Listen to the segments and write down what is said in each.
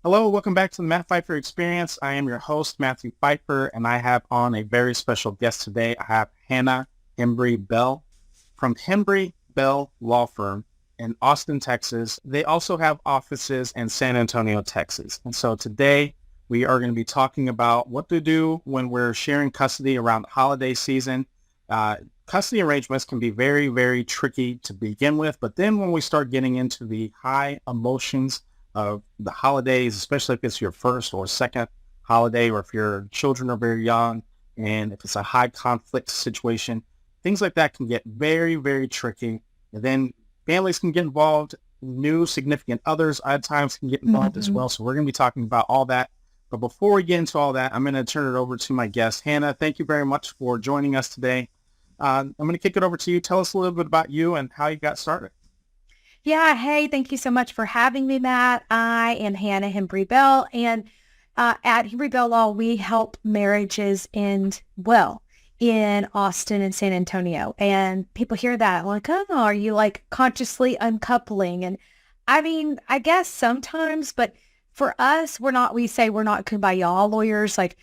Hello, welcome back to the Matt Phifer Experience. I am your host, Matthew Phifer, and I have on a very special guest today. I have Hannah Hembree Bell from Hembree Bell Law Firm in Austin, Texas. They also have offices in San Antonio, Texas. And so today we are going to be talking about what to do when we're sharing custody around the holiday season. Custody arrangements can be very, very tricky to begin with, but then when we start getting into the high emotions of the holidays, especially if it's your first or second holiday, or if your children are very young, and if it's a high conflict situation, things like that can get very, very tricky. And then families can get involved. New significant others at times can get involved as well. So we're going to be talking about all that. But before we get into all that, I'm going to turn it over to my guest, Hannah. Thank you very much for joining us today. I'm going to kick it over to you. Tell us a little bit about you and how you got started. Yeah, hey, thank you so much for having me, Matt. I am Hannah Hembree Bell, and at Hembree Bell Law, we help marriages end well in Austin and San Antonio. And people hear that like, oh, are you like consciously uncoupling? And I mean, I guess sometimes, but for us, we say we're not kumbaya lawyers. Like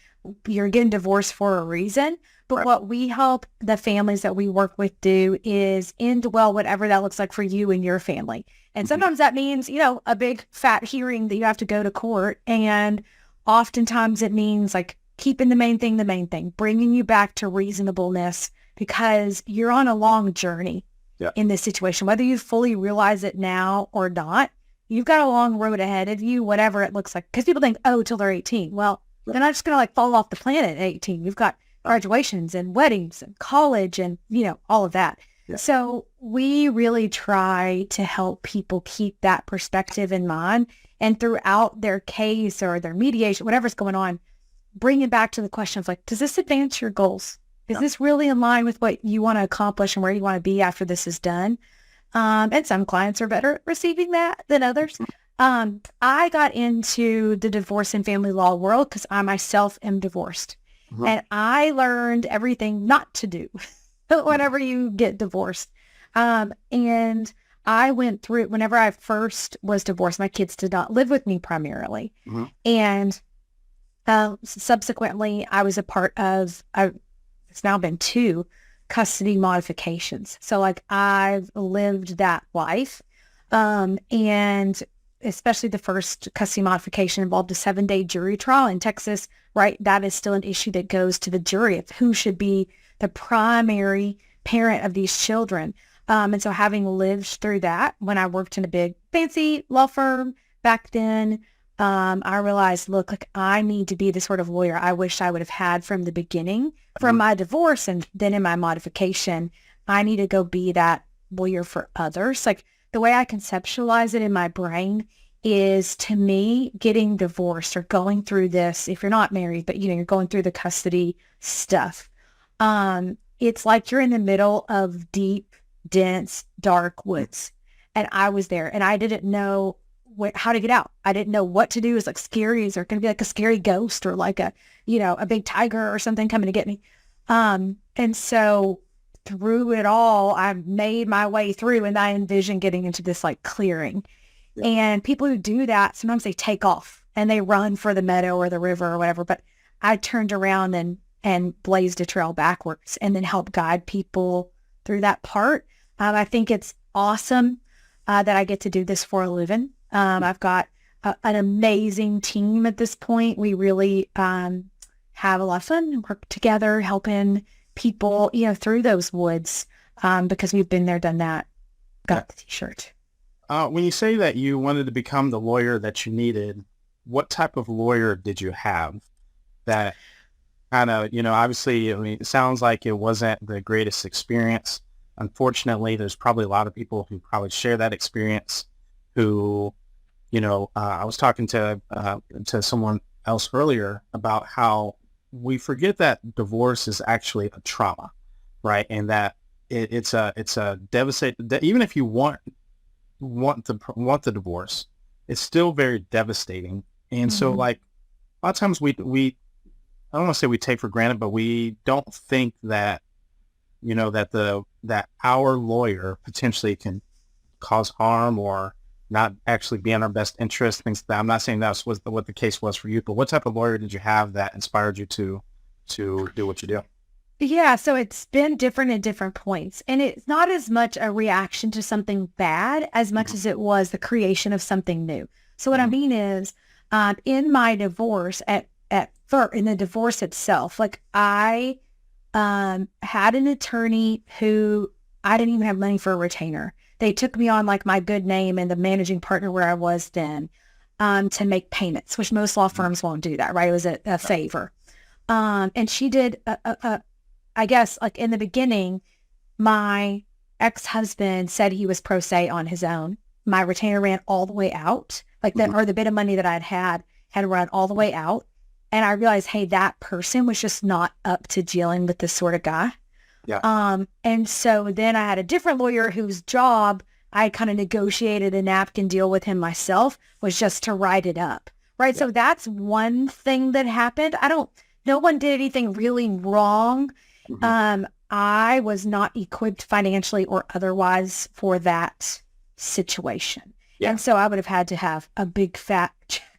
you're getting divorced for a reason. But Right. what we help the families that we work with do is end well, whatever that looks like for you and your family. And Mhm. sometimes that means, a big fat hearing that you have to go to court. And oftentimes it means like keeping the main thing, bringing you back to reasonableness because you're on a long journey Yeah. in this situation, whether you fully realize it now or not. You've got a long road ahead of you, whatever it looks like. Because people think, oh, till they're 18. Well, they're not just going to like fall off the planet at 18. You've got graduations and weddings and college and, all of that. Yeah. So we really try to help people keep that perspective in mind and throughout their case or their mediation, whatever's going on, bring it back to the question of like, does this advance your goals? Is Yeah. this really in line with what you want to accomplish and where you want to be after this is done? And some clients are better at receiving that than others. I got into the divorce and family law world because I myself am divorced. Mhm. And I learned everything not to do whenever you get divorced. And I went through it whenever I first was divorced. My kids did not live with me primarily. Mhm. And subsequently, I was a part of, it's now been two custody modifications. So like I've lived that life. And especially the first custody modification involved a 7-day jury trial in Texas, right? That is still an issue that goes to the jury of who should be the primary parent of these children. And so having lived through that when I worked in a big fancy law firm back then, I realized, look, like I need to be the sort of lawyer I wish I would have had from the beginning, from Mhm. my divorce and then in my modification. I need to go be that lawyer for others. Like the way I conceptualize it in my brain is, to me, getting divorced or going through this, if you're not married, but you're going through the custody stuff. It's like you're in the middle of deep, dense, dark woods. And I was there and I didn't know how to get out. I didn't know what to do. It's like scary. Is there going to be like a scary ghost or like a big tiger or something coming to get me? And so through it all, I made my way through and I envisioned getting into this like clearing. Yeah. And people who do that, sometimes they take off and they run for the meadow or the river or whatever. But I turned around and blazed a trail backwards and then helped guide people through that part. I think it's awesome that I get to do this for a living. I've got an amazing team at this point. We really have a lot of fun and work together, helping people, through those woods because we've been there, done that. Yeah. Got the t-shirt. When you say that you wanted to become the lawyer that you needed, what type of lawyer did you have that kind of, obviously, I mean, it sounds like it wasn't the greatest experience. Unfortunately, there's probably a lot of people who probably share that experience who, I was talking to someone else earlier about how we forget that divorce is actually a trauma, right? And that it's a devastating, even if you want the divorce, it's still very devastating. And so Mhm. like a lot of times we I don't want to say we take for granted, but we don't think that, that our lawyer potentially can cause harm or not actually be in our best interest, things like that. I'm not saying that was what the case was for you, but what type of lawyer did you have that inspired you to do what you do? Yeah, so it's been different at different points. And it's not as much a reaction to something bad as much Mhm, as it was the creation of something new. So what I mhm, mean is, in my divorce in the divorce itself, like I had an attorney who I didn't even have money for a retainer. They took me on like my good name and the managing partner where I was then to make payments, which most law mhm. firms won't do that, right? It was a favor. And she did I guess like in the beginning, my ex-husband said he was pro se on his own. My retainer ran all the way out, like that, Mhm. or the bit of money that I'd had run all the way out. And I realized, hey, that person was just not up to dealing with this sort of guy. Yeah. And so then I had a different lawyer whose job I kind of negotiated a napkin deal with him myself was just to write it up. Right. Yeah. So that's one thing that happened. No one did anything really wrong. Mhm. I was not equipped financially or otherwise for that situation. Yeah. And so I would have had to have a big fat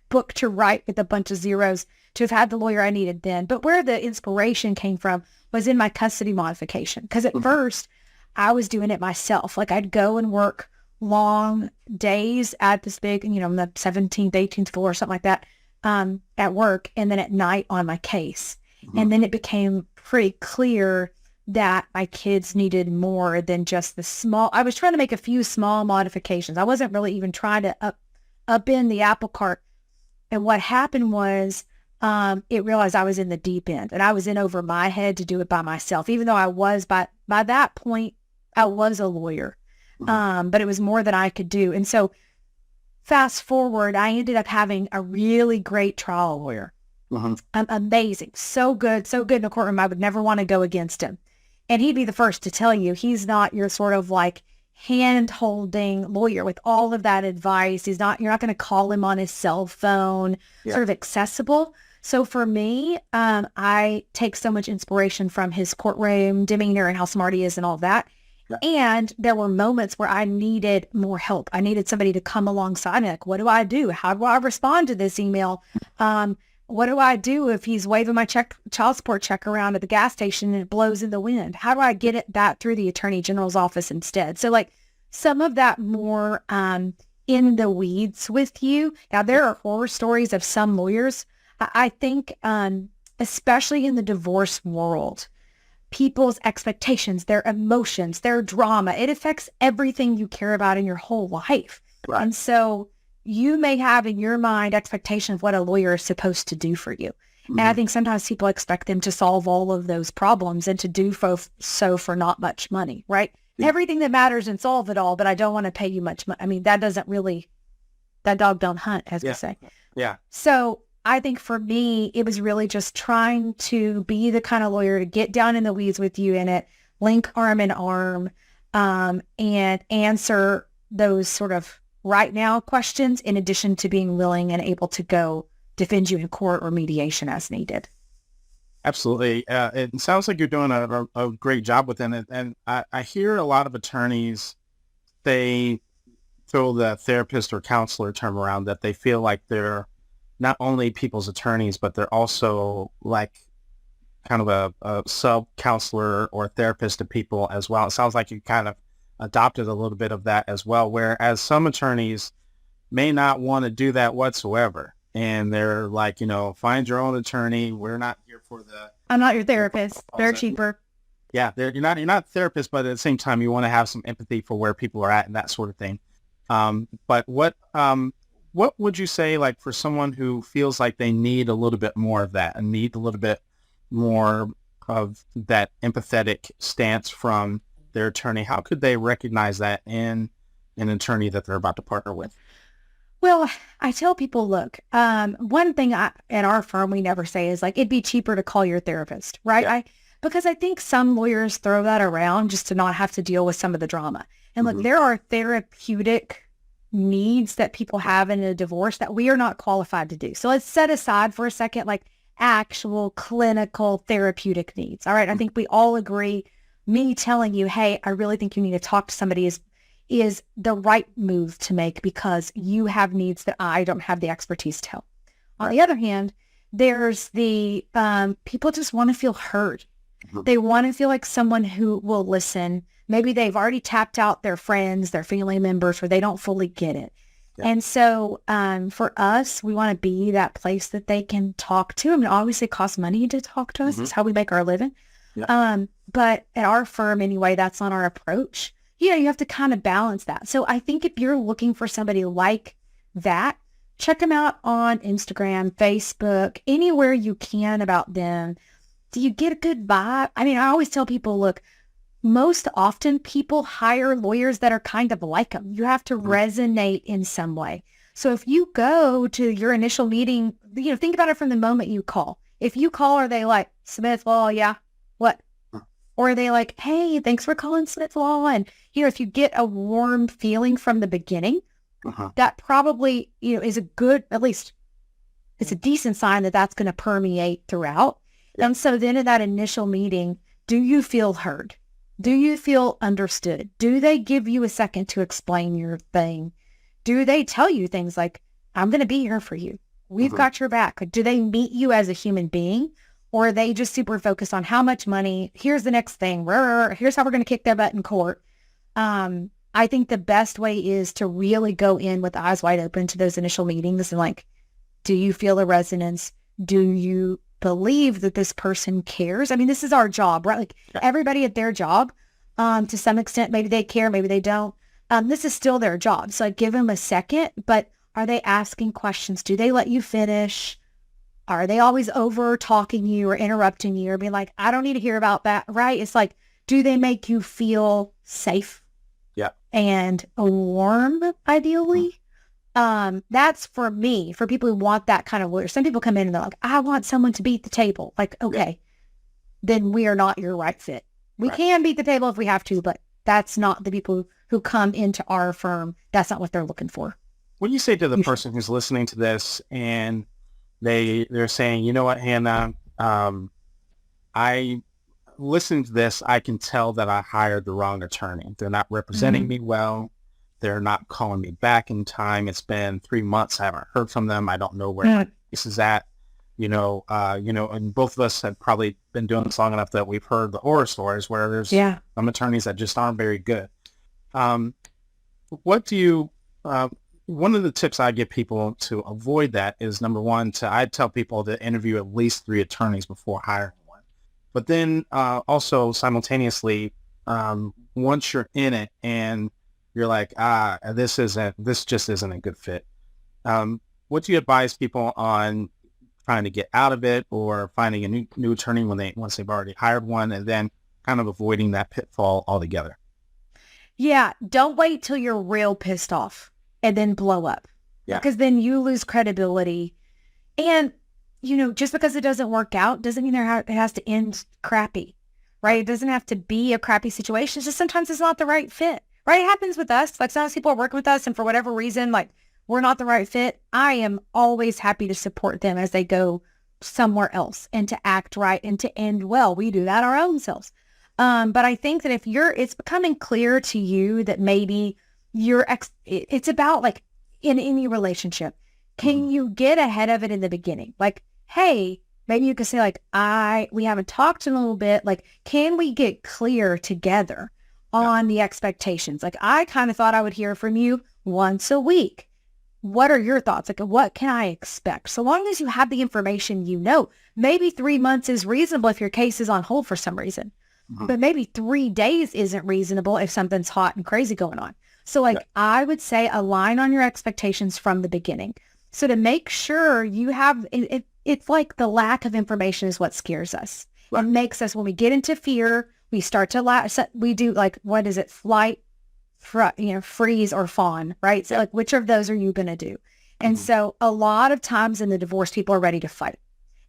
book to write with a bunch of zeros to have had the lawyer I needed then. But where the inspiration came from was in my custody modification. Because at Mhm. first I was doing it myself. Like I'd go and work long days at this big, on the 17th, 18th floor, something like that, at work. And then at night on my case. Mhm. And then it became pretty clear that my kids needed more than just I was trying to make a few small modifications. I wasn't really even trying to up in the apple cart. And what happened was, it realized I was in the deep end and I was in over my head to do it by myself, even though I was by that point, I was a lawyer. Mhm. But it was more than I could do. And so fast forward, I ended up having a really great trial lawyer. Mhm. Amazing. So good in the courtroom. I would never want to go against him. And he'd be the first to tell you he's not your sort of like hand-holding lawyer with all of that advice. You're not going to call him on his cell phone, Yeah. sort of accessible. So for me, I take so much inspiration from his courtroom demeanor and how smart he is and all that. Yeah. And there were moments where I needed more help. I needed somebody to come alongside me. Like, what do I do? How do I respond to this email? What do I do if he's waving my child support check around at the gas station and it blows in the wind? How do I get that through the attorney general's office instead? So like some of that more in the weeds with you. Now there are horror stories of some lawyers. I think especially in the divorce world, people's expectations, their emotions, their drama, it affects everything you care about in your whole life. Right. And so you may have in your mind expectation of what a lawyer is supposed to do for you. And I Mhm. think sometimes people expect them to solve all of those problems and to do so for not much money, right? Yeah. Everything that matters and solve it all, but I don't want to pay you much money. I mean, that dog don't hunt, as we Yeah. say. Yeah. So I think for me, it was really just trying to be the kind of lawyer to get down in the weeds with you in it, link arm in arm, and answer those sort of right now questions in addition to being willing and able to go defend you in court or mediation as needed. Absolutely. It sounds like you're doing a great job within it. And I hear a lot of attorneys, they throw the therapist or counselor term around that they feel like they're not only people's attorneys, but they're also like kind of a sub counselor or therapist to people as well. It sounds like you kind of adopted a little bit of that as well, whereas some attorneys may not want to do that whatsoever. And they're like, find your own attorney. We're not here for the I'm not your therapist. They're proposal. cheaper. Yeah, you're not a therapist, but at the same time, you want to have some empathy for where people are at and that sort of thing. But what would you say, like, for someone who feels like they need a little bit more of that and need a little bit more of that empathetic stance from their attorney? How could they recognize that in an attorney that they're about to partner with? Well, I tell people, look, one thing at our firm we never say is like, it'd be cheaper to call your therapist, right? Yeah. Because I think some lawyers throw that around just to not have to deal with some of the drama. And look, Hmm. there are therapeutic needs that people have in a divorce that we are not qualified to do. So let's set aside for a second, like actual clinical therapeutic needs. All right. I think we all agree, me telling you, hey, I really think you need to talk to somebody is the right move to make because you have needs that I don't have the expertise to help. On the other hand, there's the people just want to feel heard. They want to feel like someone who will listen. Maybe they've already tapped out their friends, their family members, or they don't fully get it. Yeah. And so for us, we want to be that place that they can talk to. I mean, obviously it costs money to talk to us. It's how we make our living. Yeah. But at our firm anyway, that's not our approach. You know, you have to kind of balance that. So I think if you're looking for somebody like that, check them out on Instagram, Facebook, anywhere you can about them. Do you get a good vibe? I mean, I always tell people, look, most often people hire lawyers that are kind of like them. You have to resonate in some way. So if you go to your initial meeting, you know, think about it from the moment you call. If you call, are they like, Smith Law, yeah, what? Or are they like, hey, thanks for calling Smith Law? And, you know, if you get a warm feeling from the beginning, that probably, you know, is a good, at least it's a decent sign that that's going to permeate throughout. Yeah. And so then in that initial meeting, do you feel heard? Do you feel understood? Do they give you a second to explain your thing? Do they tell you things like, I'm going to be here for you. We've got your back. Like, do they meet you as a human being? Or are they just super focused on how much money? Here's the next thing. Here's how we're going to kick their butt in court. I think the best way is to really go in with eyes wide open to those initial meetings and like, do you feel a resonance? Do you believe that this person cares? I mean, this is our job, right? Like everybody at their job, to some extent, maybe they care, maybe they don't. This is still their job. So I give them a second, but are they asking questions? Do they let you finish? Are they always over talking you or interrupting you or being like, I don't need to hear about that, right? It's like, do they make you feel safe? Yeah. And warm, ideally? That's for me, for people who want that kind of lawyer. Some people come in and they're like, I want someone to beat the table. Like, okay, then we are not your right fit. We can beat the table if we have to, but that's not the people who come into our firm. That's not what they're looking for. What do you say to the person who's listening to this and they're saying, you know what, Hannah, I listening to this, I can tell that I hired the wrong attorney. They're not representing me well. They're not calling me back in time. It's been 3 months. I haven't heard from them. I don't know where this is at. And both of us have probably been doing this long enough that we've heard the horror stories where there's some attorneys that just aren't very good. What do you, one of the tips I give people to avoid that is, number one, I tell people to interview at least 3 attorneys before hiring one. But then also simultaneously, once you're in it and you're like, this just isn't a good fit. What do you advise people on trying to get out of it or finding a new attorney once they've already hired one, and then kind of avoiding that pitfall altogether? Yeah. Don't wait till you're real pissed off and then blow up. Yeah. Because then you lose credibility. And, just because it doesn't work out doesn't mean it has to end crappy, right? It doesn't have to be a crappy situation. It's just sometimes it's not the right fit, right? It happens with us. Like sometimes people are working with us and for whatever reason, like we're not the right fit. I am always happy to support them as they go somewhere else and to act right and to end well. We do that our own selves. But I think that if it's becoming clear to you that maybe it's about like in any relationship, can you get ahead of it in the beginning? Like, hey, maybe you could say like, we haven't talked in a little bit. Like, can we get clear together on the expectations? Like, I kind of thought I would hear from you once a week. What are your thoughts? Like, what can I expect? So long as you have the information, maybe 3 months is reasonable if your case is on hold for some reason. But maybe 3 days isn't reasonable if something's hot and crazy going on. So I would say align on your expectations from the beginning. So to make sure you have, it's like the lack of information is what scares us. Right. It makes us, when we get into fear, we start to we do like, what is it? Flight, freeze or fawn, right? So like, which of those are you going to do? And so a lot of times in the divorce, people are ready to fight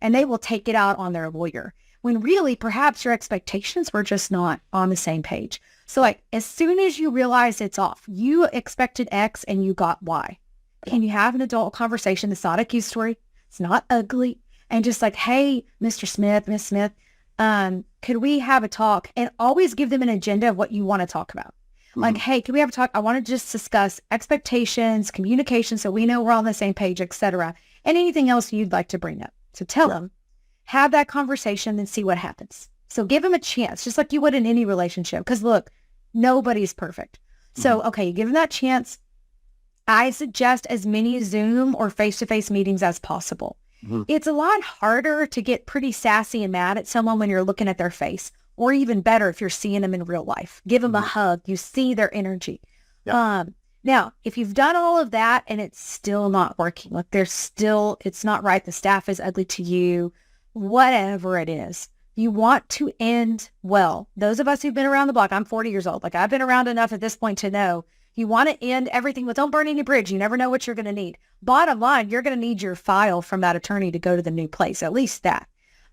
and they will take it out on their lawyer when really perhaps your expectations were just not on the same page. So like, as soon as you realize it's off, you expected X and you got Y. Can you have an adult conversation? It's not a cute story. It's not ugly. And just like, hey, Mr. Smith, Miss Smith, could we have a talk? And always give them an agenda of what you want to talk about. Like, hey, can we have a talk? I want to just discuss expectations, communication, so we know we're on the same page, etc. And anything else you'd like to bring up. So tell them, have that conversation and see what happens. So give them a chance, just like you would in any relationship. Because look, nobody's perfect. So, okay, you give them that chance. I suggest as many Zoom or face-to-face meetings as possible. It's a lot harder to get pretty sassy and mad at someone when you're looking at their face, or even better if you're seeing them in real life. Give them a hug. You see their energy. Now, if you've done all of that and it's still not working, like it's not right, the staff is ugly to you, whatever it is, you want to end well. Those of us who've been around the block, I'm 40 years old. Like I've been around enough at this point to know you want to end everything with don't burn any bridge. You never know what you're going to need. Bottom line, you're going to need your file from that attorney to go to the new place, at least that.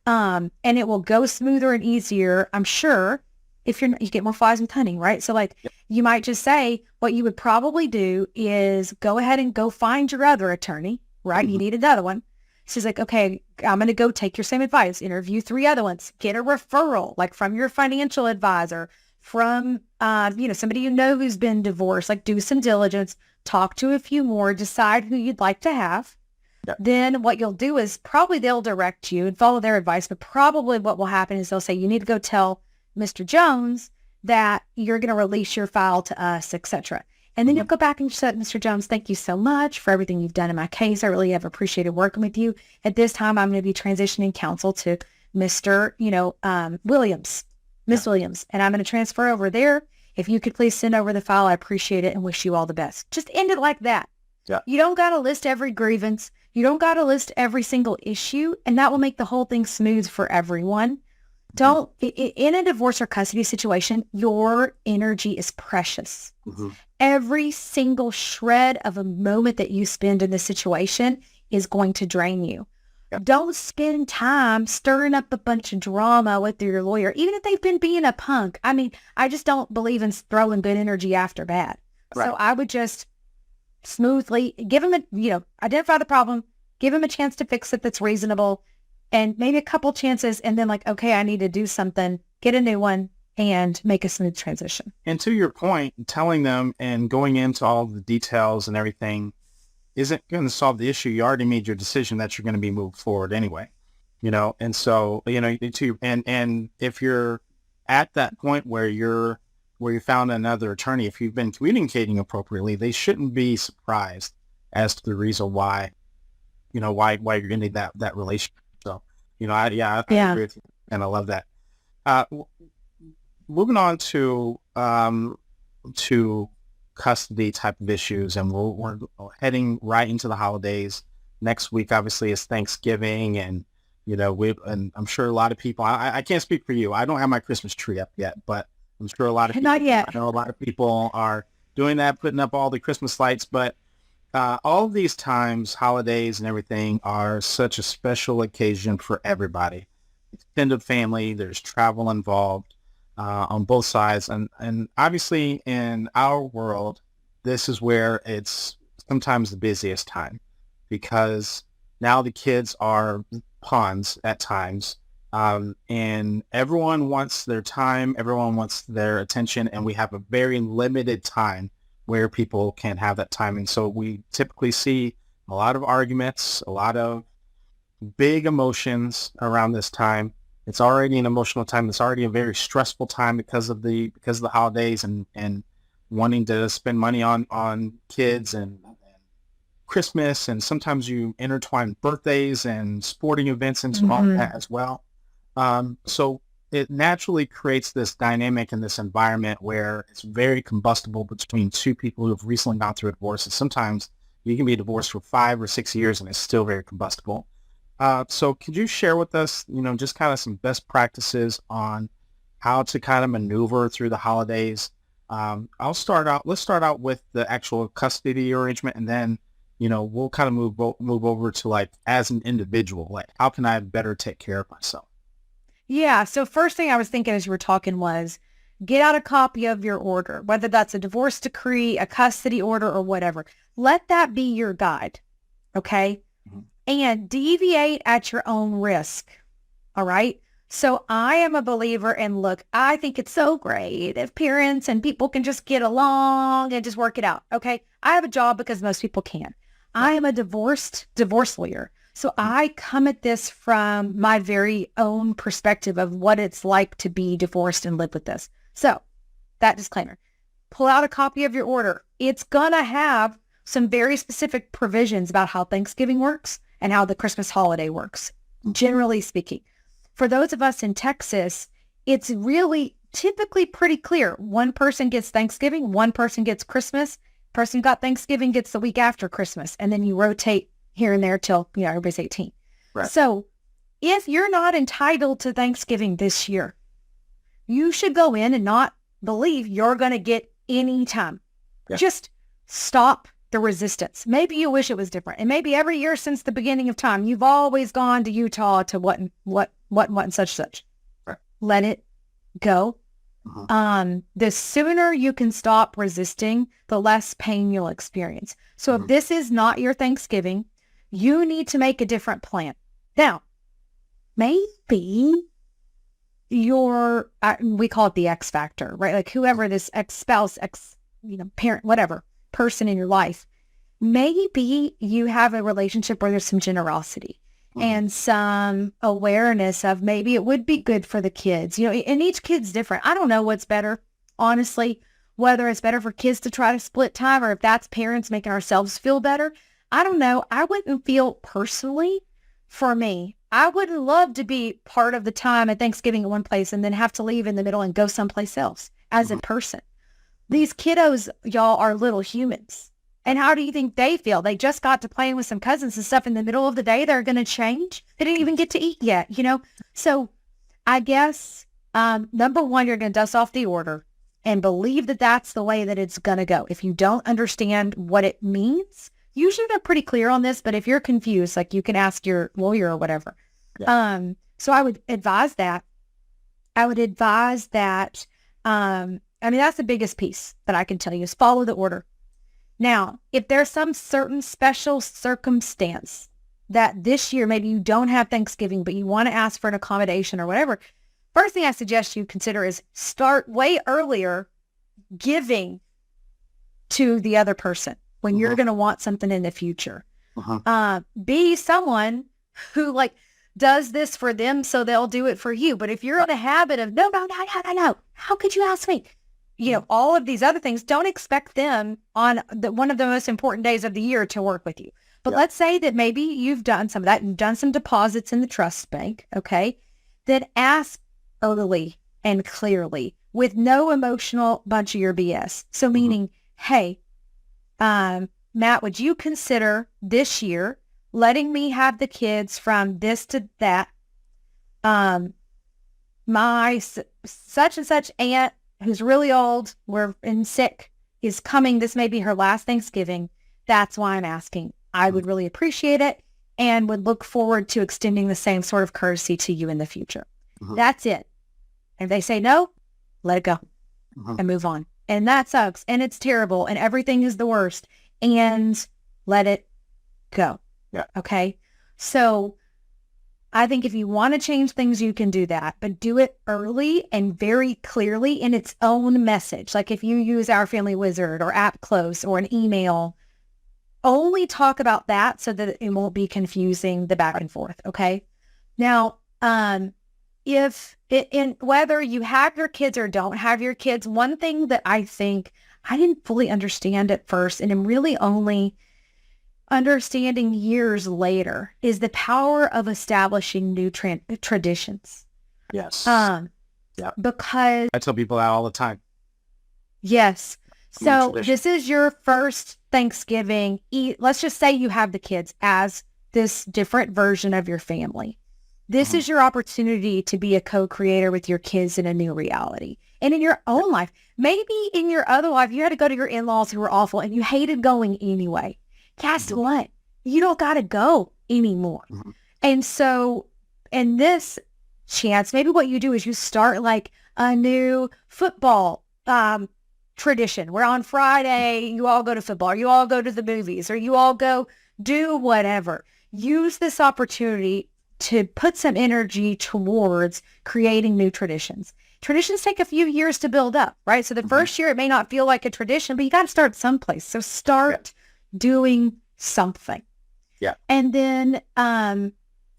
And it will go smoother and easier, I'm sure, if you get more flies with honey, right? So like you might just say what you would probably do is go ahead and go find your other attorney, right? You need another one. She's like, okay, I'm going to go take your same advice, interview 3 other ones, get a referral, like from your financial advisor, from, somebody who's been divorced, like do some diligence, talk to a few more, decide who you'd like to have. Then what you'll do is probably they'll direct you and follow their advice, but probably what will happen is they'll say, you need to go tell Mr. Jones that you're going to release your file to us, etc. And then you'll go back and say, Mr. Jones, thank you so much for everything you've done in my case. I really have appreciated working with you. At this time, I'm going to be transitioning counsel to Mr. Williams, Miss Williams, and I'm going to transfer over there. If you could please send over the file, I appreciate it and wish you all the best. Just end it like that. You don't got to list every grievance. You don't got to list every single issue, and that will make the whole thing smooth for everyone. Don't, in a divorce or custody situation, your energy is precious. Every single shred of a moment that you spend in the situation is going to drain you. Don't spend time stirring up a bunch of drama with your lawyer, even if they've been being a punk. I mean, I just don't believe in throwing good energy after bad. So I would just smoothly give them identify the problem, give them a chance to fix it that's reasonable, and maybe a couple chances, and then like, okay, I need to do something, get a new one, and make a smooth transition. And to your point, telling them and going into all the details and everything isn't going to solve the issue. You already made your decision that you're going to be moved forward anyway, and so, and if you're at that point where you found another attorney, if you've been communicating appropriately, they shouldn't be surprised as to the reason why you're getting that relationship. So, I agree with you, and I love that. Moving on to custody type of issues, and we're heading right into the holidays. Next week, obviously, is Thanksgiving, and and I'm sure a lot of people. I can't speak for you. I don't have my Christmas tree up yet, but I'm sure a lot of people, not yet. I know a lot of people are doing that, putting up all the Christmas lights. But all of these times, holidays and everything, are such a special occasion for everybody. Extended family, there's travel involved on both sides. And obviously in our world, this is where it's sometimes the busiest time, because now the kids are pawns at times. And everyone wants their time, everyone wants their attention, and we have a very limited time where people can have that time. And so we typically see a lot of arguments, a lot of big emotions around this time. It's already an emotional time. It's already a very stressful time because of the holidays and wanting to spend money on kids and Christmas, and sometimes you intertwine birthdays and sporting events into all that as well. So it naturally creates this dynamic in this environment where it's very combustible between two people who have recently gone through a divorce. And sometimes you can be divorced for 5 or 6 years and it's still very combustible. So could you share with us, just kind of some best practices on how to kind of maneuver through the holidays? Let's start out with the actual custody arrangement, and then, we'll kind of move over to, like, as an individual, like, how can I better take care of myself? Yeah. So first thing I was thinking as you were talking was get out a copy of your order, whether that's a divorce decree, a custody order, or whatever. Let that be your guide. Okay. And deviate at your own risk. All right. So I am a believer in, look, I think it's so great if parents and people can just get along and just work it out. Okay. I have a job because most people can. I am a divorce lawyer. So I come at this from my very own perspective of what it's like to be divorced and live with this. So that disclaimer, pull out a copy of your order. It's going to have some very specific provisions about how Thanksgiving works and how the Christmas holiday works, generally speaking. For those of us in Texas, it's really typically pretty clear. One person gets Thanksgiving, one person gets Christmas. Person got Thanksgiving gets the week after Christmas, and then you rotate here and there till, everybody's 18. Right. So if you're not entitled to Thanksgiving this year, you should go in and not believe you're going to get any time. Yeah. Just stop the resistance. Maybe you wish it was different. And maybe every year since the beginning of time, you've always gone to Utah to what and such. Right. Let it go. The sooner you can stop resisting, the less pain you'll experience. So if this is not your Thanksgiving, you need to make a different plan. Now, maybe we call it the X factor, right? Like whoever this ex-spouse, parent, whatever person in your life, maybe you have a relationship where there's some generosity and some awareness of maybe it would be good for the kids, and each kid's different. I don't know what's better, honestly, whether it's better for kids to try to split time or if that's parents making ourselves feel better. I don't know. I wouldn't feel personally for me. I would love to be part of the time at Thanksgiving at one place and then have to leave in the middle and go someplace else as a person. These kiddos, y'all, are little humans. And how do you think they feel? They just got to playing with some cousins and stuff in the middle of the day. They're going to change. They didn't even get to eat yet, So I guess, number one, you're going to dust off the order and believe that that's the way that it's going to go. If you don't understand what it means, usually they're pretty clear on this, but if you're confused, like you can ask your lawyer or whatever. Yeah. So I would advise that. That's the biggest piece that I can tell you is follow the order. Now, if there's some certain special circumstance that this year, maybe you don't have Thanksgiving, but you want to ask for an accommodation or whatever, first thing I suggest you consider is start way earlier giving to the other person when you're going to want something in the future. Be someone who does this for them so they'll do it for you. But if you're in a habit of, no, how could you ask me? All of these other things, don't expect them on one of the most important days of the year to work with you. But let's say that maybe you've done some of that, you've done some deposits in the trust bank, okay? Then ask early and clearly with no emotional bunch of your BS. So meaning, hey, Matt, would you consider this year letting me have the kids from this to that? My such and such aunt who's really old, sick, is coming. This may be her last Thanksgiving. That's why I'm asking. I would really appreciate it and would look forward to extending the same sort of courtesy to you in the future. That's it. If they say no, let it go and move on. And that sucks. And it's terrible. And everything is the worst. And let it go. Yeah. Okay. So I think if you want to change things, you can do that, but do it early and very clearly in its own message. Like if you use Our Family Wizard or App Close or an email, only talk about that so that it won't be confusing the back and forth. Okay. Now, whether you have your kids or don't have your kids, one thing that I think I didn't fully understand at first, and I'm really only understanding years later, is the power of establishing new traditions. Yes. Because I tell people that all the time. Yes. So this is your first Thanksgiving. Let's just say you have the kids as this different version of your family. This is your opportunity to be a co-creator with your kids in a new reality. And in your own life, maybe in your other life, you had to go to your in-laws who were awful and you hated going anyway. Guess what? You don't got to go anymore. And so in this chance, maybe what you do is you start like a new football tradition where on Friday you all go to football, or you all go to the movies, or you all go do whatever. Use this opportunity to put some energy towards creating new traditions. Traditions take a few years to build up, right? So the first year it may not feel like a tradition, but you got to start someplace. So start doing something. Yeah. And then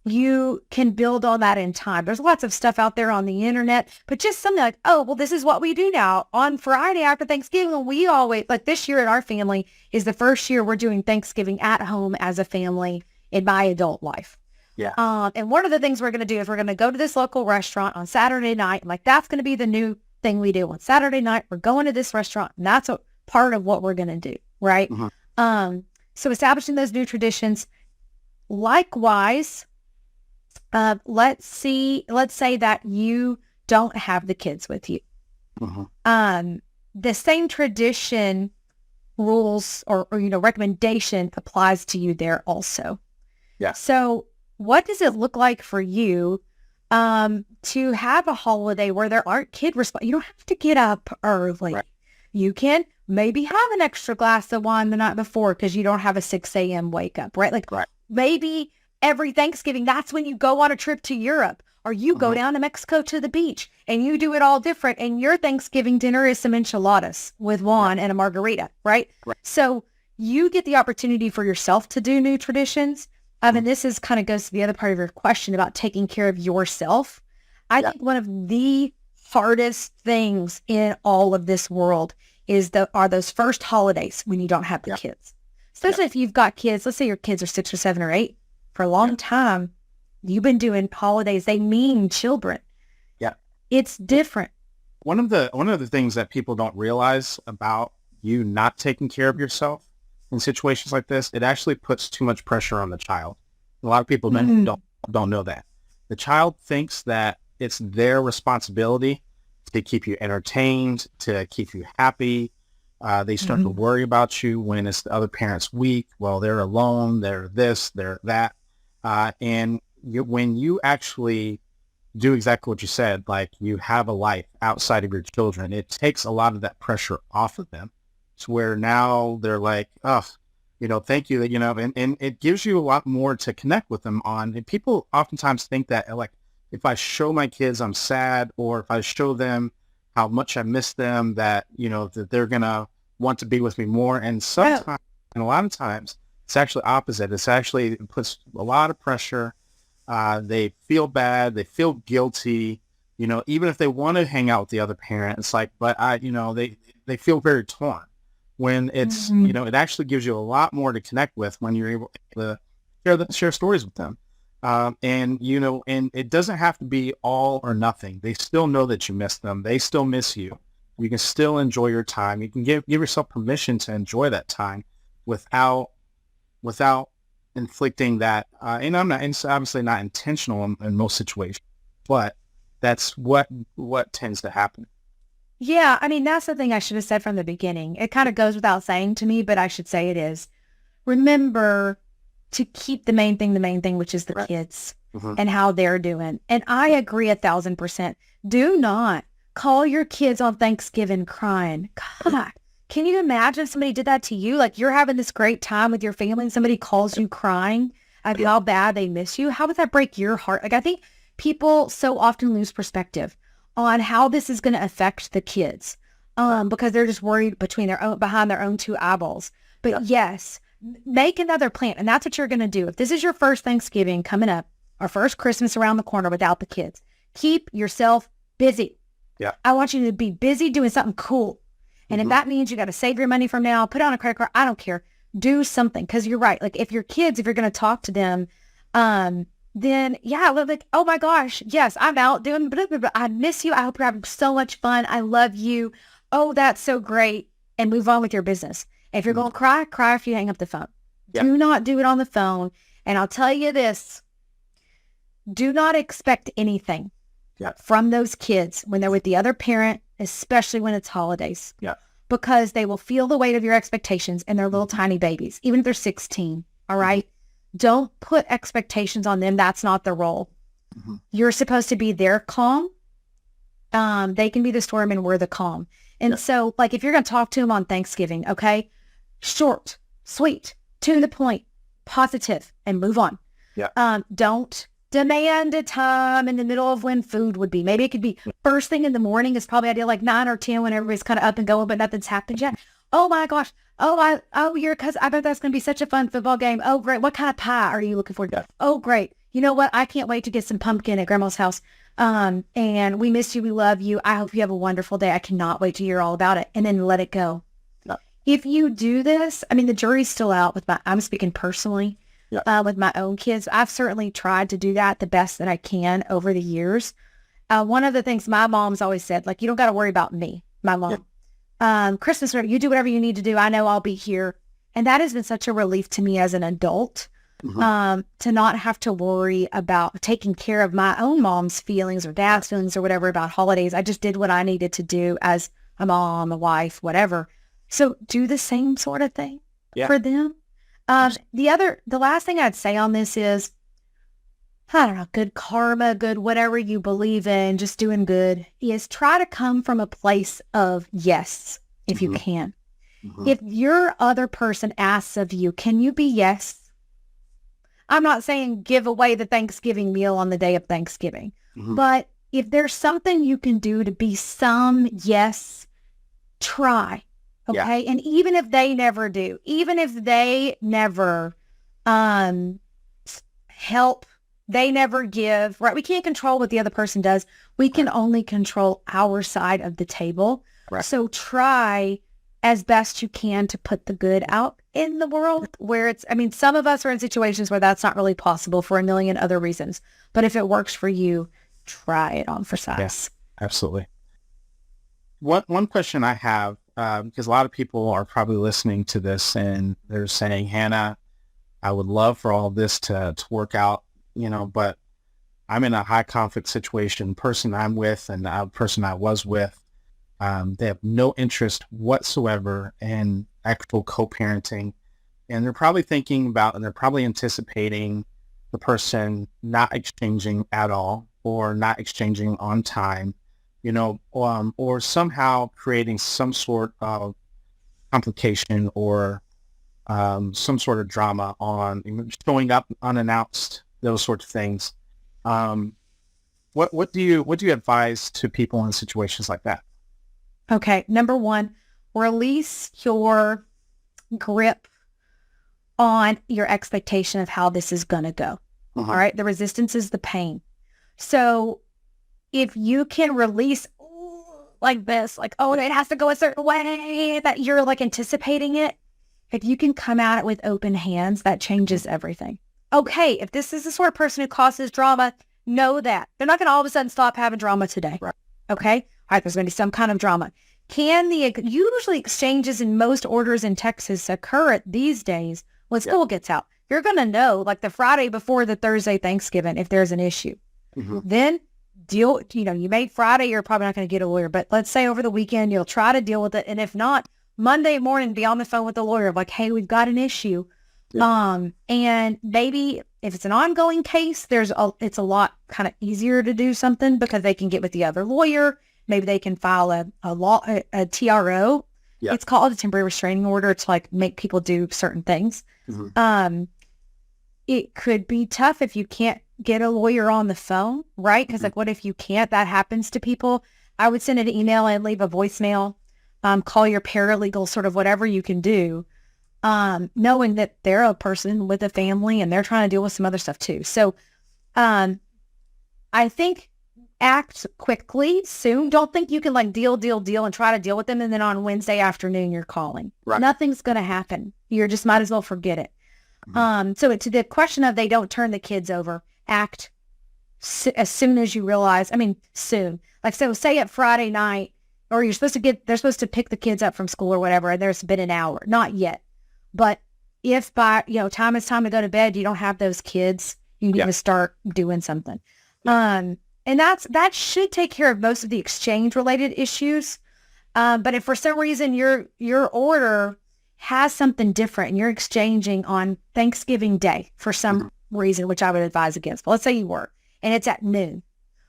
you can build on that in time. There's lots of stuff out there on the internet, but just something like, oh, well, this is what we do now. On Friday after Thanksgiving, we always, like this year in our family is the first year we're doing Thanksgiving at home as a family in my adult life. Yeah. And one of the things we're going to do is we're going to go to this local restaurant on Saturday night. Like that's going to be the new thing we do on Saturday night. We're going to this restaurant, and that's a part of what we're going to do. Right. So establishing those new traditions. Likewise, let's say that you don't have the kids with you. The same tradition rules or recommendation applies to you there also. Yeah. So what does it look like for you to have a holiday where there aren't you don't have to get up early. Right. You can maybe have an extra glass of wine the night before because you don't have a 6 a.m. wake up, right? Like maybe every Thanksgiving, that's when you go on a trip to Europe or you go down to Mexico to the beach and you do it all different. And your Thanksgiving dinner is some enchiladas with wine and a margarita, right? So you get the opportunity for yourself to do new traditions. And this is kind of goes to the other part of your question about taking care of yourself. I think one of the hardest things in all of this world are those first holidays when you don't have the kids. Especially if you've got kids, let's say your kids are 6 or 7 or 8. For a long time, you've been doing holidays. They mean children. Yeah. It's different. One of the things that people don't realize about you not taking care of yourself in situations like this, it actually puts too much pressure on the child. A lot of people don't know that. The child thinks that it's their responsibility to keep you entertained, to keep you happy. They start to worry about you when it's the other parent's weak. Well, they're alone. They're this, they're that. And when you actually do exactly what you said, like you have a life outside of your children, it takes a lot of that pressure off of them to where now they're like, oh, thank you, and it gives you a lot more to connect with them on. And people oftentimes think that like, if I show my kids I'm sad, or if I show them how much I miss them, that, that they're going to want to be with me more. And sometimes, and a lot of times, it's actually opposite. It puts a lot of pressure. They feel bad. They feel guilty. Even if they want to hang out with the other parent, it's like, but they feel very torn when it's, it actually gives you a lot more to connect with when you're able to share stories with them. And it doesn't have to be all or nothing. They still know that you miss them. They still miss you. You can still enjoy your time. You can give yourself permission to enjoy that time without inflicting that. And it's obviously not intentional in most situations, but that's what tends to happen. Yeah. I mean, that's the thing I should have said from the beginning. It kind of goes without saying to me, but I should say it is. Remember to keep the main thing, which is the kids and how they're doing. And I agree 1,000%. Do not call your kids on Thanksgiving crying. God, can you imagine if somebody did that to you? Like you're having this great time with your family and somebody calls you crying about how bad they miss you. How would that break your heart? Like I think people so often lose perspective on how this is going to affect the kids because they're just worried behind their own 2 eyeballs. But yes, make another plan. And that's what you're going to do. If this is your first Thanksgiving coming up or first Christmas around the corner without the kids, keep yourself busy. Yeah. I want you to be busy doing something cool. And if that means you got to save your money from now, put on a credit card, I don't care. Do something. Because you're right. Like if you're going to talk to them, then like, oh my gosh, yes, I'm out doing blah, blah, blah. I miss you. I hope you're having so much fun. I love you. Oh, that's so great. And move on with your business. If you're going to cry after you hang up the phone. Yep. Do not do it on the phone. And I'll tell you this, do not expect anything from those kids when they're with the other parent, especially when it's holidays. Yeah. Because they will feel the weight of your expectations and they're little tiny babies, even if they're 16. All right. Don't put expectations on them. That's not their role. You're supposed to be their calm. They can be the storm and we're the calm. And so like, if you're going to talk to them on Thanksgiving, okay, short, sweet, to the point, positive, and move on. Yeah. Don't demand a time in the middle of when food would be. Maybe it could be first thing in the morning is probably ideal, like 9 or 10 when everybody's kind of up and going, but nothing's happened yet. Oh my gosh. Your cousin, I bet that's going to be such a fun football game. Oh, great. What kind of pie are you looking for? Yeah. Oh, great. You know what? I can't wait to get some pumpkin at grandma's house. And we miss you. We love you. I hope you have a wonderful day. I cannot wait to hear all about it. And then let it go. Yeah. If you do this, I mean, the jury's still out I'm speaking personally, with my own kids. I've certainly tried to do that the best that I can over the years. One of the things my mom's always said, like, you don't got to worry about me, my mom. Yeah. Christmas, you do whatever you need to do. I know I'll be here. And that has been such a relief to me as an adult, to not have to worry about taking care of my own mom's feelings or dad's feelings or whatever about holidays. I just did what I needed to do as a mom, a wife, whatever. So do the same sort of thing for them. The last thing I'd say on this is, I don't know, good karma, good whatever you believe in, just doing good, is try to come from a place of yes, if you can. If your other person asks of you, can you be yes? I'm not saying give away the Thanksgiving meal on the day of Thanksgiving, but if there's something you can do to be some yes, try. Okay. Yeah. And even if they never do, even if they never help, they never give, right? We can't control what the other person does. We can only control our side of the table. Right. So try as best you can to put the good out in the world where some of us are in situations where that's not really possible for a million other reasons. But if it works for you, try it on for size. Yes, absolutely. One question I have, because a lot of people are probably listening to this and they're saying, Hannah, I would love for all of this to work out, but I'm in a high conflict situation. Person I'm with and the person I was with, they have no interest whatsoever in actual co-parenting. And they're probably thinking about, and they're probably anticipating the person not exchanging at all or not exchanging on time, or somehow creating some sort of complication or some sort of drama on showing up unannounced, those sorts of things. What do you advise to people in situations like that? Okay. Number one, release your grip on your expectation of how this is going to go. All right. The resistance is the pain. So if you can release like this, like, oh, it has to go a certain way, that you're like anticipating it. If you can come at it with open hands, that changes everything. Okay. If this is the sort of person who causes drama, know that they're not going to all of a sudden stop having drama today. Right. Okay. All right, there's going to be some kind of drama. Usually exchanges in most orders in Texas occur at these days when school gets out. You're going to know like the Friday before the Thursday Thanksgiving if there's an issue. Then you made Friday, you're probably not going to get a lawyer, but let's say over the weekend, you'll try to deal with it. And if not, Monday morning, be on the phone with the lawyer like, hey, we've got an issue. Yeah. And maybe if it's an ongoing case, it's a lot kind of easier to do something because they can get with the other lawyer. Maybe they can file a TRO. Yeah. It's called a temporary restraining order to like make people do certain things. It could be tough if you can't get a lawyer on the phone, right? Because like, what if you can't? That happens to people. I would send an email and leave a voicemail, call your paralegal, sort of whatever you can do, knowing that they're a person with a family and they're trying to deal with some other stuff too. So I think act quickly, soon. Don't think you can like deal and try to deal with them. And then on Wednesday afternoon, you're calling. Right. Nothing's going to happen. You just might as well forget it. So to the question of they don't turn the kids over, act as soon as you realize, soon. Like, so say at Friday night, or they're supposed to pick the kids up from school or whatever, and there's been an hour. Not yet. But if by, time is time to go to bed, you don't have those kids, you need to start doing something. And that should take care of most of the exchange related issues. But if for some reason your order has something different and you're exchanging on Thanksgiving Day for some reason, which I would advise against, but let's say you work and it's at noon.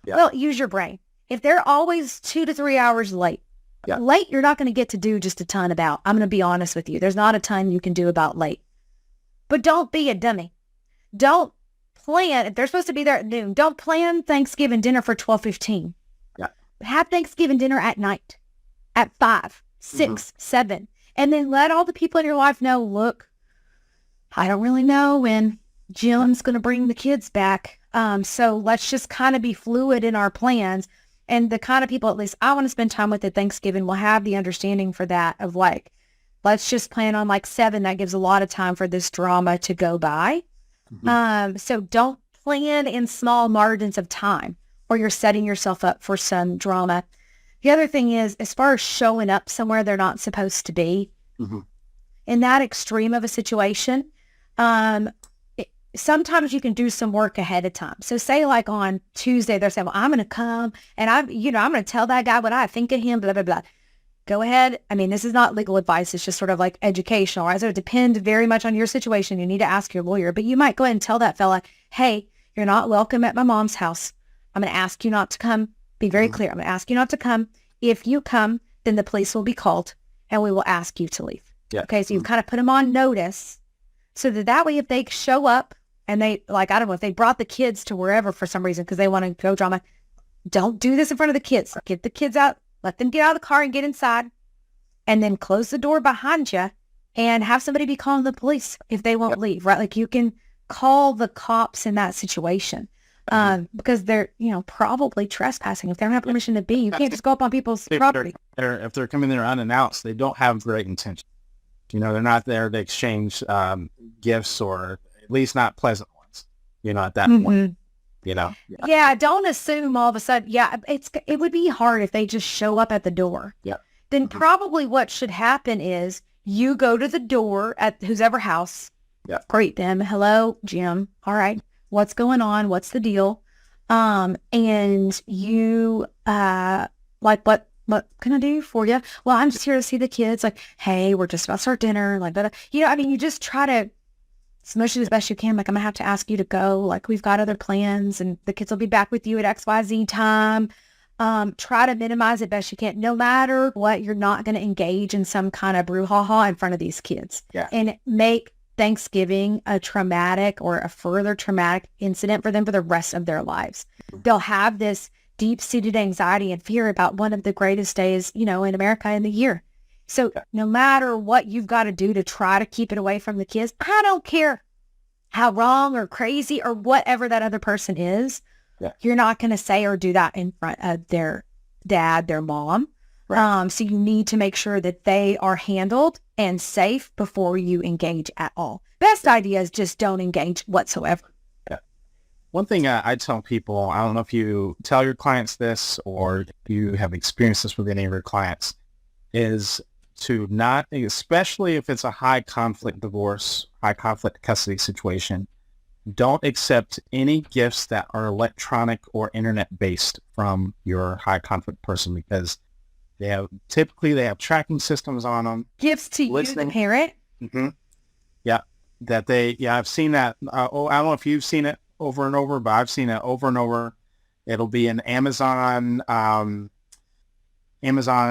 Yeah. Well, use your brain. If they're always 2 to 3 hours late, you're not going to get to do just a ton about. I'm going to be honest with you. There's not a ton you can do about late. But don't be a dummy. Don't plan, if they're supposed to be there at noon, don't plan Thanksgiving dinner for 12:15. Yeah. Have Thanksgiving dinner at night, at 5, 6, 7. And then let all the people in your life know, look, I don't really know when Jim's going to bring the kids back. So let's just kind of be fluid in our plans. And the kind of people, at least I want to spend time with at Thanksgiving, will have the understanding for that of like, let's just plan on like 7. That gives a lot of time for this drama to go by. So don't plan in small margins of time or you're setting yourself up for some drama. The other thing is, as far as showing up somewhere they're not supposed to be, in that extreme of a situation, sometimes you can do some work ahead of time. So say like on Tuesday, they're saying, well, I'm going to come and I'm going to tell that guy what I think of him, blah, blah, blah. Go ahead. I mean, this is not legal advice. It's just sort of like educational, right? So it depends very much on your situation. You need to ask your lawyer, but you might go ahead and tell that fella, hey, you're not welcome at my mom's house. I'm going to ask you not to come. Be very clear. I'm going to ask you not to come. If you come, then the police will be called and we will ask you to leave. Yeah. Okay. So you've kind of put them on notice so that way, if they show up and they like, I don't know, if they brought the kids to wherever for some reason, because they want to go drama, don't do this in front of the kids. Get the kids out, let them get out of the car and get inside and then close the door behind you and have somebody be calling the police if they won't leave, right? Like you can call the cops in that situation. Because they're, probably trespassing. If they don't have permission to be, you can't just go up on people's property. If they're coming there unannounced, they don't have great intention. They're not there to exchange gifts or at least not pleasant ones, at that point, Yeah, don't assume all of a sudden. Yeah, it would be hard if they just show up at the door. Yeah. Then probably what should happen is you go to the door at whoever house, greet them. Hello, Jim. All right. What's going on? What's the deal? And you, like, what can I do for you? Well, I'm just here to see the kids. Like, hey, we're just about to start dinner. Like, you just try to smush it as best you can. Like, I'm gonna have to ask you to go. Like, we've got other plans and the kids will be back with you at XYZ time. Try to minimize it best you can. No matter what, you're not going to engage in some kind of brouhaha in front of these kids. Yeah. And make Thanksgiving a traumatic or a further traumatic incident for them for the rest of their lives. They'll have this deep-seated anxiety and fear about one of the greatest days, in America in the year. So no matter what you've got to do to try to keep it away from the kids, I don't care how wrong or crazy or whatever that other person is. Yeah. You're not going to say or do that in front of their dad, their mom. Right. So you need to make sure that they are handled and safe before you engage at all. Best idea is just don't engage whatsoever. Yeah. One thing I tell people, I don't know if you tell your clients this or if you have experienced this with any of your clients, is to not, especially if it's a high conflict divorce, high conflict custody situation, don't accept any gifts that are electronic or internet based from your high conflict person because they have tracking systems on them. Gifts to you, the parent. Yeah, I've seen that. I don't know if you've seen it over and over, but I've seen it over and over. It'll be an Amazon, not Echo,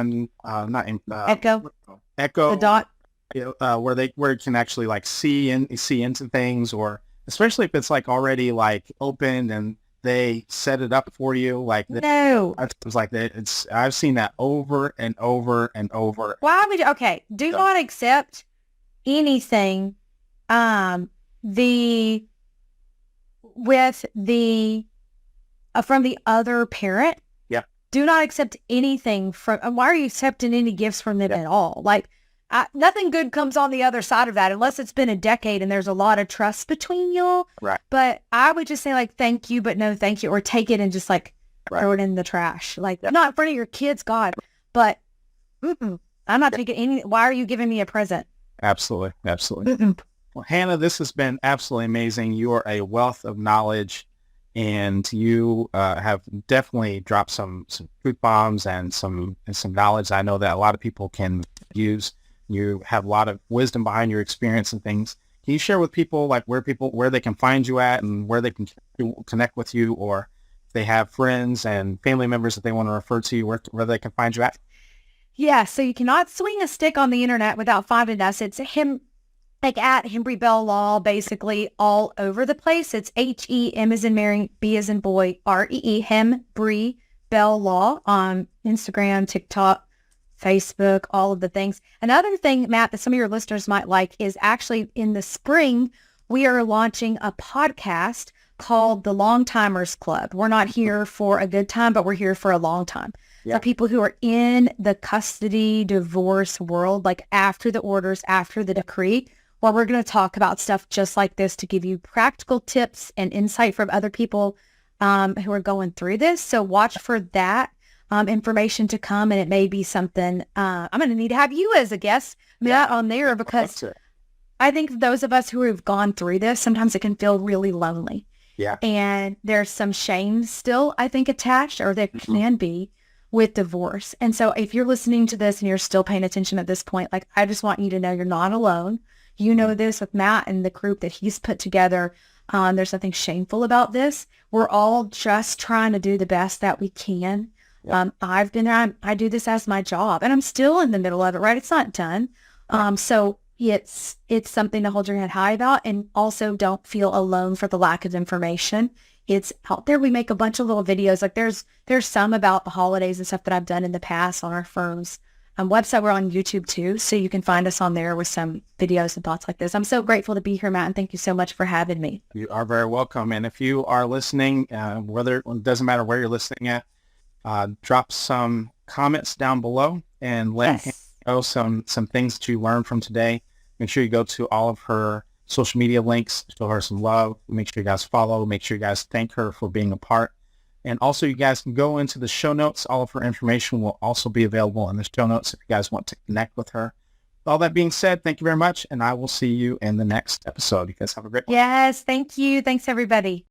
the dot, where it can actually like see into things, or especially if it's like already like opened and they set it up for you. Like no, it's like that. I've seen that over and over and over. Why would you? Okay, do not accept anything. From the other parent. Yeah. Do not accept anything from. Why are you accepting any gifts from them at all? Like. Nothing good comes on the other side of that unless it's been a decade and there's a lot of trust between y'all. Right. But I would just say like, thank you, but no thank you, or take it and just like throw it in the trash. Like not in front of your kids, God, but I'm not taking any. Why are you giving me a present? Absolutely. Well, Hannah, this has been absolutely amazing. You are a wealth of knowledge and you have definitely dropped some truth bombs and some knowledge I know that a lot of people can use. You have a lot of wisdom behind your experience and things. Can you share with people like where they can find you at and where they can connect with you, or if they have friends and family members that they want to refer to you, where they can find you at? Yeah, so you cannot swing a stick on the internet without finding us. It's like at Hembree Bell Law, basically all over the place. It's Hem as in Mary, B as in boy, Ree, Hembree Bell Law on Instagram, TikTok, Facebook, all of the things. Another thing, Matt, that some of your listeners might like is actually in the spring, we are launching a podcast called the Long Timers Club. We're not here for a good time, but we're here for a long time. Yeah. For people who are in the custody divorce world, like after the orders, after the decree, where we're going to talk about stuff just like this to give you practical tips and insight from other people who are going through this. So watch for that information to come, and it may be something I'm going to need to have you as a guest, Matt, on there, because I think those of us who have gone through this, sometimes it can feel really lonely. Yeah. And there's some shame still, I think, attached, or there can be, with divorce. And so if you're listening to this and you're still paying attention at this point, like, I just want you to know you're not alone. You know this with Matt and the group that he's put together. There's nothing shameful about this. We're all just trying to do the best that we can. Yep. I do this as my job, and I'm still in the middle of it, right? It's not done. So it's something to hold your head high about, and also don't feel alone for the lack of information. It's out there. We make a bunch of little videos. Like there's some about the holidays and stuff that I've done in the past on our firm's website. We're on YouTube too, so you can find us on there with some videos and thoughts like this. I'm so grateful to be here, Matt, and thank you so much for having me. You are very welcome. And if you are listening, it doesn't matter where you're listening at, drop some comments down below and let him know some things that you learned from today. Make sure you go to all of her social media links, show her some love. Make sure you guys follow. Make sure you guys thank her for being a part. And also, you guys can go into the show notes. All of her information will also be available in the show notes if you guys want to connect with her. With all that being said, thank you very much, and I will see you in the next episode. You guys have a great one. Yes, thank you. Thanks, everybody.